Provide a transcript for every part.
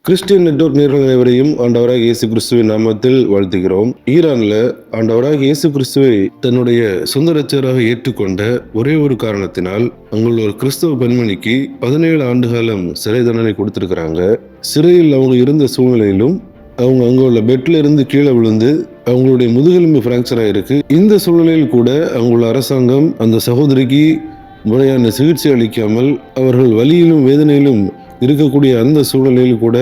Christian network நேயர்கள் அனைவரையும் ஆண்டவராக இயேசு கிறிஸ்துவின் நாமத்தில் வாழ்த்துகிறோம். ஈரான்ல ஆண்டவராக இயேசு கிறிஸ்துவை தன்னுடைய சொந்த இரட்சகராக ஏற்றுக்கொண்ட ஒரே ஒரு காரணத்தினால் அங்குள்ள ஒரு கிறிஸ்தவ பெண்மணிக்கு 17 ஆண்டு காலம் சிறை தண்டனை கொடுத்திருக்கிறாங்க. சிறையில் அவங்க இருந்த சூழ்நிலையிலும் அவங்க அங்க உள்ள பெட்ல இருந்து கீழே விழுந்து அவங்களுடைய முதுகெலும்பு பிராக்சர் ஆயிருக்கு. இந்த சூழ்நிலையில் கூட அவங்களோட அரசாங்கம் அந்த சகோதரிக்கு முறையான சிகிச்சை அளிக்காமல் அவர்கள் வலியிலும் வேதனையிலும் இருக்கக்கூடிய அந்த சூழ்நிலையில் கூட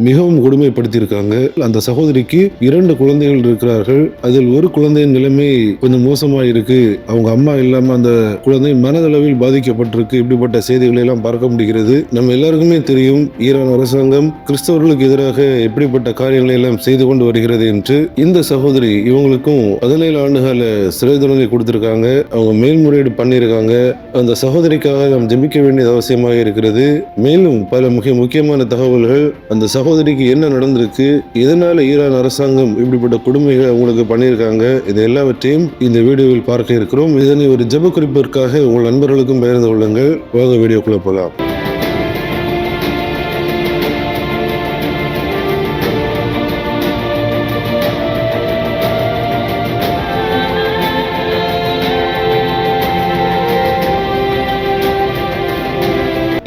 மிகவும் கொடுமைப்படுத்தியிருக்காங்க. அந்த சகோதரிக்கு 2 குழந்தைகள் இருக்கிறார்கள். அதில் ஒரு குழந்தையின் நிலைமை கொஞ்சம் மோசமா இருக்கு. அவங்க அம்மா இல்லாம அந்த குழந்தை மனதளவில் பாதிக்கப்பட்டிருக்கு. இப்படிப்பட்ட செய்திகளை எல்லாம் பார்க்க முடிகிறது. நம்ம எல்லாருக்குமே தெரியும் ஈரான் அரசாங்கம் கிறிஸ்தவர்களுக்கு எதிராக எப்படிப்பட்ட காரியங்களை எல்லாம் செய்து கொண்டு வருகிறது என்று. இந்த சகோதரி இவங்களுக்கும் 17 ஆண்டுகால சிறை தண்டனை கொடுத்திருக்காங்க. அவங்க மேல்முறையீடு பண்ணியிருக்காங்க. அந்த சகோதரிக்காக நாம் ஜெபிக்க வேண்டியது அவசியமாக இருக்கிறது. மேலும் பல முக்கியமான தகவல்கள் அந்த சகோதரிக்கு என்ன நடந்திருக்கு, எதனால ஈரான் அரசாங்கம் இப்படிப்பட்ட கொடுமைகள் அவங்களுக்கு பண்ணியிருக்காங்க, இது எல்லாவற்றையும் இந்த வீடியோவில் பார்க்க இருக்கிறோம். இதனை ஒரு ஜெப குறிப்பிற்காக உங்கள் நண்பர்களுக்கும் பகிர்ந்து கொள்ளுங்கள். வாங்க வீடியோக்குள்ள போகலாம்.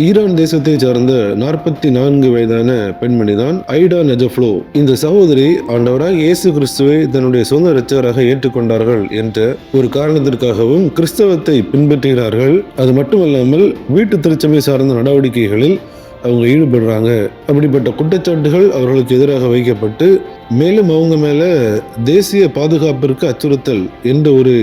ஈரான் தேசத்தை சார்ந்த 44 வயதான பெண்மணி தான் ஐடா நஜஃப்லோ. இந்த சகோதரி ஆண்டவராக இயேசு கிறிஸ்துவை தன்னுடைய சொந்த இரட்சகராக ஏற்றுக்கொண்டார்கள் என்ற ஒரு காரணத்திற்காகவும் கிறிஸ்தவத்தை பின்பற்றுகிறார்கள். அது மட்டுமல்லாமல் வீட்டு திருச்சபை சார்ந்த நடவடிக்கைகளில் அவங்க ஈடுபடுறாங்க. அப்படிப்பட்ட குற்றச்சாட்டுகள் அவர்களுக்கு எதிராக வைக்கப்பட்டு மேலும் அவங்க மேல தேசிய பாதுகாப்பிற்கு அச்சுறுத்தல் என்ற ஒரு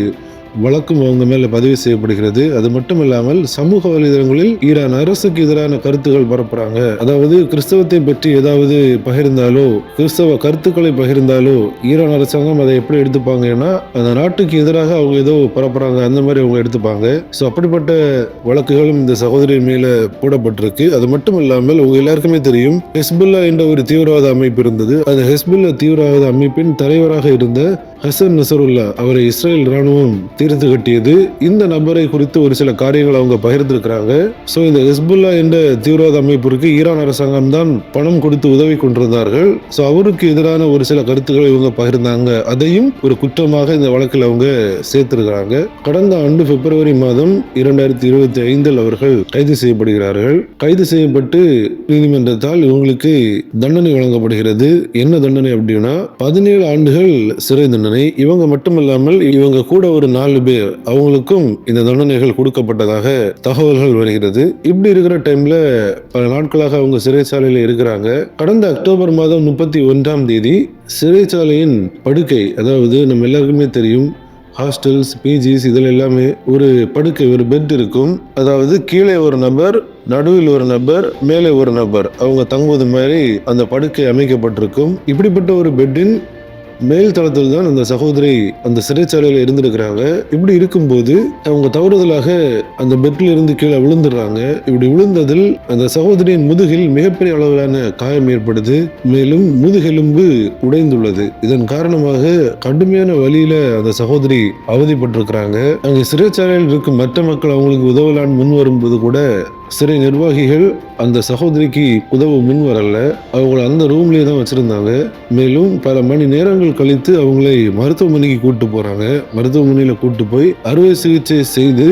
வழக்கும் அவங்க மேல பதிவு செய்யப்படுகிறது. அது மட்டும் இல்லாமல் சமூக வலைதளங்களில் ஈரான் அரசுக்கு எதிரான கருத்துக்கள் பரப்புறாங்க. அதாவது கிறிஸ்தவத்தை பற்றி ஏதாவது பகிர்ந்தாலோ கிறிஸ்தவ கருத்துக்களை பகிர்ந்தாலோ ஈரான் அரசாங்கம் அதை எப்படி எடுத்துப்பாங்கன்னா அந்த நாட்டுக்கு எதிராக அவங்க ஏதோ பரப்புறாங்க அந்த மாதிரி அவங்க எடுத்துப்பாங்க. ஸோ அப்படிப்பட்ட வழக்குகளும் இந்த சகோதரி மேல போடப்பட்டிருக்கு. அது மட்டும் இல்லாமல் உங்க எல்லாருக்குமே தெரியும் ஹெஸ்புல்லா என்ற ஒரு தீவிரவாத அமைப்பு இருந்தது. அந்த ஹெஸ்புல்லா தீவிரவாத அமைப்பின் தலைவராக இருந்த ஹசன் நசருல்லா அவரை இஸ்ரேல் ராணுவம் தீர்த்து கட்டியது. இந்த நபரை குறித்து ஒரு சில காரியங்கள் அவங்க பகிர்ந்திருக்கிறாங்க. ஸோ இந்த ஹெஸ்புல்லா என்ற தீவிரவாத அமைப்பிற்கு ஈரான் அரசாங்கம் தான் பணம் கொடுத்து உதவி கொண்டிருந்தார்கள். ஸோ அவருக்கு எதிரான ஒரு சில கருத்துக்களை இவங்க பகிர்ந்தாங்க. அதையும் ஒரு குற்றமாக இந்த வழக்கில் அவங்க சேர்த்திருக்கிறாங்க. கடந்த ஆண்டு பிப்ரவரி மாதம் 2025 அவர்கள் கைது செய்யப்படுகிறார்கள். கைது செய்யப்பட்டு நீதிமன்றத்தால் இவங்களுக்கு தண்டனை வழங்கப்படுகிறது. என்ன தண்டனை அப்படின்னா 17 ஆண்டுகள் சிறை தண்டனை. இவங்க மட்டுமல்லாமல் இவங்க கூட ஒரு 4 பேர் அவங்களுக்கும் இந்த தண்டனைகள் கொடுக்கப்பட்டதாக தகவல்கள் வருகிறது. இப்படி இருக்கிற டைம்ல பல நாட்களாக அவங்க சிறைச்சாலையில் இருக்கிறாங்க. கடந்த அக்டோபர் மாதம் 31ஆம் தேதி சிறைச்சாலையின் படுக்கை, அதாவது நம்ம எல்லாருக்குமே தெரியும் ஹாஸ்டல்ஸ் பிஜிஸ் இதில் எல்லாமே ஒரு படுக்கை ஒரு பெட் இருக்கும். அதாவது கீழே ஒரு நபர், நடுவில் ஒரு நபர், மேலே ஒரு நபர் அவங்க தங்குவது மாதிரி அந்த படுக்கை அமைக்கப்பட்டிருக்கும். இப்படிப்பட்ட ஒரு பெட்டின் மேல் தளத்தில் தான் அந்த சகோதரி அந்த சிறைச்சாலையில் இருந்திருக்கிறாங்க. இப்படி இருக்கும்போது அவங்க தவறுதலாக அந்த பெட்ல இருந்து கீழே விழுந்துடுறாங்க. இப்படி விழுந்ததில் அந்த சகோதரியின் முதுகில் மிகப்பெரிய அளவிலான காயம் ஏற்படுது. மேலும் முதுகெலும்பு உடைந்துள்ளது. இதன் காரணமாக கடுமையான வழியில அந்த சகோதரி அவதிப்பட்டிருக்கிறாங்க. அங்க சிறைச்சாலையில் இருக்கும் மற்ற மக்கள் அவங்களுக்கு உதவலான்னு முன் வரும்போது கூட சிறை நிர்வாகிகள் அந்த சகோதரிக்கு உதவ முன் வரல. அவங்கள அந்த ரூம்லயே தான் வச்சிருந்தாங்க. மேலும் பல மணி நேரங்கள் கழித்து அவங்களை மருத்துவமனைக்கு கூட்டு போறாங்க. மருத்துவமனையில கூட்டு போய் அறுவை சிகிச்சை செய்து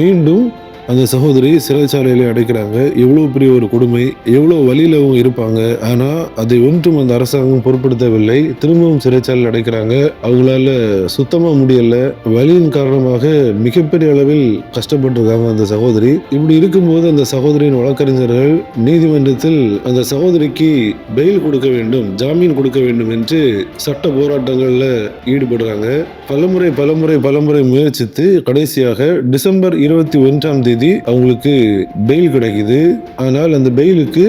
மீண்டும் அந்த சகோதரி சிறைச்சாலையில அடைக்கிறாங்க. எவ்வளவு பெரிய ஒரு கொடுமை, எவ்வளவு வழியில அவங்க இருப்பாங்க. ஆனா அதை ஒன்றும் அந்த அரசாங்கம் பொருட்படுத்தவில்லை. திரும்பவும் சிறைச்சாலையில் அடைக்கிறாங்க. அவங்களால சுத்தமா முடியல. வலியின் காரணமாக மிகப்பெரிய அளவில் கஷ்டப்பட்டிருக்காங்க அந்த சகோதரி. இப்படி இருக்கும்போது அந்த சகோதரியின் வழக்கறிஞர்கள் நீதிமன்றத்தில் அந்த சகோதரிக்கு பெயில் கொடுக்க வேண்டும், ஜாமீன் கொடுக்க வேண்டும் என்று சட்ட போராட்டங்கள்ல ஈடுபடுறாங்க. பலமுறை முயற்சித்து கடைசியாக டிசம்பர் 21ஆம் தேதி அவங்களுக்கு பெயில் கிடைக்குது. ஆனால் அந்த பெயிலுக்கு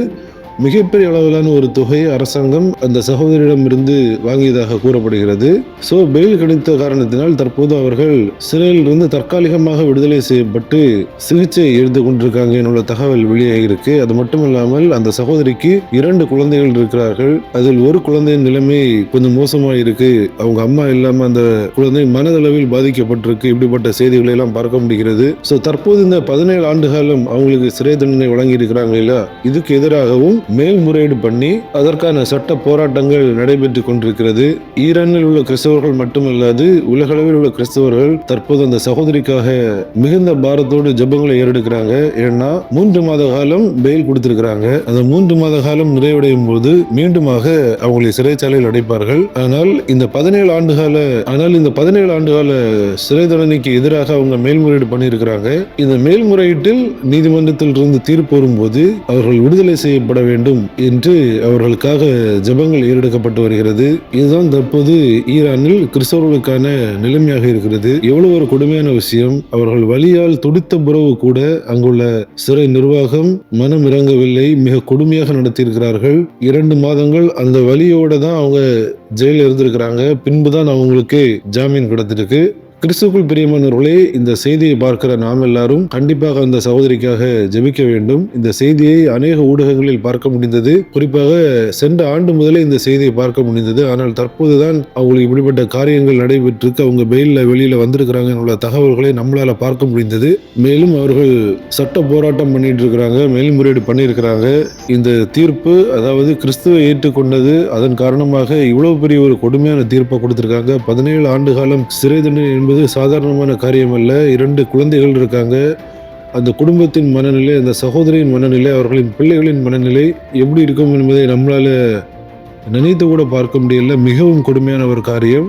மிகப்பெரிய அளவிலான ஒரு தொகையை அரசாங்கம் அந்த சகோதரியிடம் இருந்து வாங்கியதாக கூறப்படுகிறது. சோ பெயில் கிடைத்த காரணத்தினால் தற்போது அவர்கள் சிறையில் இருந்து தற்காலிகமாக விடுதலை செய்யப்பட்டு சிகிச்சை எடுத்துக் கொண்டிருக்காங்க என்னுள்ள தகவல் வெளியாகிருக்கு. அது மட்டுமல்லாமல் அந்த சகோதரிக்கு 2 குழந்தைகள் இருக்கிறார்கள். அதில் ஒரு குழந்தையின் நிலைமை கொஞ்சம் மோசமாக இருக்கு. அவங்க அம்மா இல்லாம அந்த குழந்தை மனதளவில் பாதிக்கப்பட்டிருக்கு. இப்படிப்பட்ட செய்திகளை எல்லாம் பார்க்க முடிகிறது. சோ தற்போது இந்த 17 ஆண்டு காலம் அவங்களுக்கு சிறை தண்டனை வழங்கி இருக்கிறாங்க இல்ல, இதுக்கு எதிராகவும் மேல்முறையீடு பண்ணி அதற்கான சட்ட போராட்டங்கள் நடைபெற்று கொண்டிருக்கிறது. ஈரானில் உள்ள கிறிஸ்தவர்கள் மட்டுமல்லாது உலகளவில் உள்ள கிறிஸ்தவர்கள் தற்போது அந்த சகோதரிக்காக மிகுந்த பாரத்தோடு ஜெபங்களை ஏறெடுக்கிறாங்க. ஏன்னா 3 மாத காலம் பெயில் கொடுத்திருக்கிறாங்க. அந்த 3 மாத காலம் நிறைவடையும் போது மீண்டுமாக அவங்களை சிறைச்சாலையில் அடைப்பார்கள். ஆனால் இந்த 17 ஆண்டுகால சிறை தண்டனைக்கு எதிராக அவங்க மேல்முறையீடு பண்ணியிருக்கிறாங்க. இந்த மேல்முறையீட்டில் நீதிமன்றத்தில் இருந்து தீர்ப்பு வரும்போது அவர்கள் விடுதலை செய்யப்பட வேண்டும் என்று அவர்களுக்காக ஜெபங்கள் ஏறெடுக்கப்பட்டு வருகிறது. இதுதான் தற்போது ஈரானில் கிறிஸ்தவர்களுக்கான நிலைமையாக இருக்கிறது. எவ்வளவு ஒரு கொடுமையான விஷயம். அவர்கள் வலியால் துடித்த பிறகு கூட அங்குள்ள சிறை நிர்வாகம் மனம் இறங்கவில்லை. மிக கொடுமையாக நடத்தியிருக்கிறார்கள். 2 மாதங்கள் அந்த வலியோட தான் அவங்க ஜெயில இருந்திருக்கிறாங்க. பின்புதான் அவங்களுக்கு ஜாமீன் கிடைத்திருக்கு. கிறிஸ்துவுக்குள் பிரியமானவர்களே, இந்த செய்தியை பார்க்கிற நாம் எல்லாரும் கண்டிப்பாக அந்த சகோதரிக்காக ஜெபிக்க வேண்டும். இந்த செய்தியை அநேக ஊடகங்களில் பார்க்க முடிந்தது. குறிப்பாக சென்ற ஆண்டு முதலே இந்த செய்தியை பார்க்க முடிந்தது. ஆனால் தற்போதுதான் அவங்களுக்கு இப்படிப்பட்ட காரியங்கள் நடைபெற்றிருக்கு. அவங்க பெயில்ல வெளியில வந்திருக்கிறாங்க என்ற தகவல்களை நம்மளால பார்க்க முடிந்தது. மேலும் அவர்கள் சட்ட போராட்டம் பண்ணிட்டு இருக்கிறாங்க, மேல்முறையீடு பண்ணியிருக்கிறாங்க. இந்த தீர்ப்பு, அதாவது கிறிஸ்துவை ஏற்றுக்கொண்டது, அதன் காரணமாக இவ்வளவு பெரிய ஒரு கொடுமையான தீர்ப்பை கொடுத்திருக்காங்க. 17 ஆண்டு காலம் சிறை தண்டனை என்பது சாதாரணமான காரியம் அல்ல. 2 குழந்தைகள் இருக்காங்க. அந்த குடும்பத்தின் மனநிலை, அந்த சகோதரியின் மனநிலை, அவர்களின் பிள்ளைகளின் மனநிலை எப்படி இருக்கும் என்பதை நம்மளால நினைத்து கூட பார்க்க முடியல. மிகவும் கொடுமையான ஒரு காரியம்.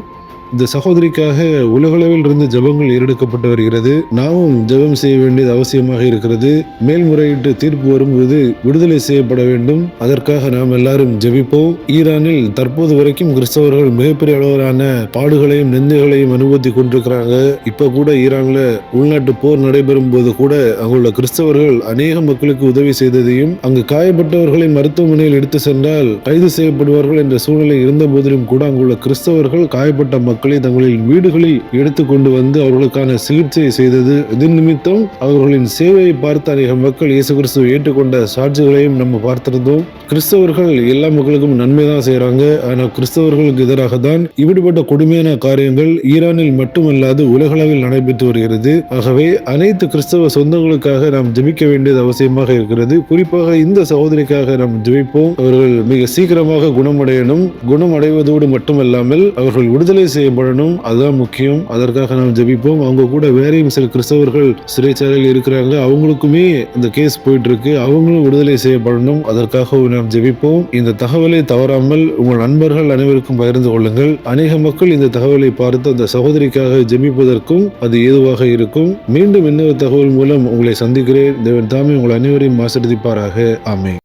இந்த சகோதரிக்காக உலகளவில் இருந்து ஜெபங்கள் ஏறெடுக்கப்பட்டு வருகிறது. நாமும் ஜெபம் செய்ய வேண்டியது அவசியமாக இருக்கிறது. மேல்முறையீட்டு தீர்ப்பு வரும்போது விடுதலை செய்யப்பட வேண்டும். அதற்காக நாம் எல்லாரும் ஜெபிப்போம். ஈரானில் தற்போது வரைக்கும் கிறிஸ்தவர்கள் மிகப்பெரிய அளவிலான பாடுகளையும் நிந்தைகளையும் அனுபவித்து கொண்டிருக்கிறாங்க. இப்ப கூட ஈரான்ல உள்நாட்டு போர் நடைபெறும் போது கூட அங்குள்ள கிறிஸ்தவர்கள் அநேக மக்களுக்கு உதவி செய்ததையும், அங்கு காயப்பட்டவர்களை மருத்துவமனையில் எடுத்து சென்றால் கைது செய்யப்படுவார்கள் என்ற சூழ்நிலை இருந்த போதிலும் கூட அங்குள்ள கிறிஸ்தவர்கள் காயப்பட்ட மக்களை தங்களின் வீடுகளில் எடுத்துக்கொண்டு வந்து அவர்களுக்கான சிகிச்சை செய்தது. இதன் நிமித்தம் அவர்களின் சேவையை பார்த்து அநேக மக்கள் இயேசு கிறிஸ்துவை ஏற்றுக்கொண்ட சாட்சிகளையும் நம்ம பார்த்திருந்தோம். கிறிஸ்தவர்கள் எல்லா மக்களுக்கும் நன்மை தான் செய்யறாங்க. ஆனால் கிறிஸ்தவர்களுக்கு எதிராக தான் இப்படிப்பட்ட கொடுமையான காரியங்கள் ஈரானில் மட்டுமல்லாது உலகளவில் நடைபெற்று வருகிறது. ஆகவே அனைத்து கிறிஸ்தவ சொந்தங்களுக்காக நாம் ஜெபிக்க வேண்டியது அவசியமாக இருக்கிறது. குறிப்பாக இந்த சகோதரிக்காக நாம் ஜெபிப்போம். அவர்கள் மிக சீக்கிரமாக குணமடையணும். குணமடைவதோடு மட்டுமல்லாமல் அவர்கள் விடுதலை செய்யப்படணும். அதுதான் முக்கியம். அதற்காக நாம் ஜெபிப்போம். அவங்க கூட வேறையும் சில கிறிஸ்தவர்கள் சிறைச்சாலையில் இருக்கிறாங்க. அவங்களுக்குமே இந்த கேஸ் போயிட்டு இருக்கு. அவங்களும் விடுதலை செய்யப்படணும். அதற்காக நாம் ஜெபிப்போம். இந்த தகவலை தவறாமல் உங்கள் நண்பர்கள் அனைவருக்கும் பகிர்ந்து கொள்ளுங்கள். அநேக மக்கள் இந்த தகவலை பார்த்து அந்த சகோதரிக்காக ஜெபிப்பதற்கும் அது ஏதுவாக இருக்கும். மீண்டும் இன்னொரு தகவல் மூலம் உங்களை சந்திக்கிறேன். தேவன் தாமே உங்கள் அனைவரையும் ஆசீர்வதிப்பாராக. ஆமென்.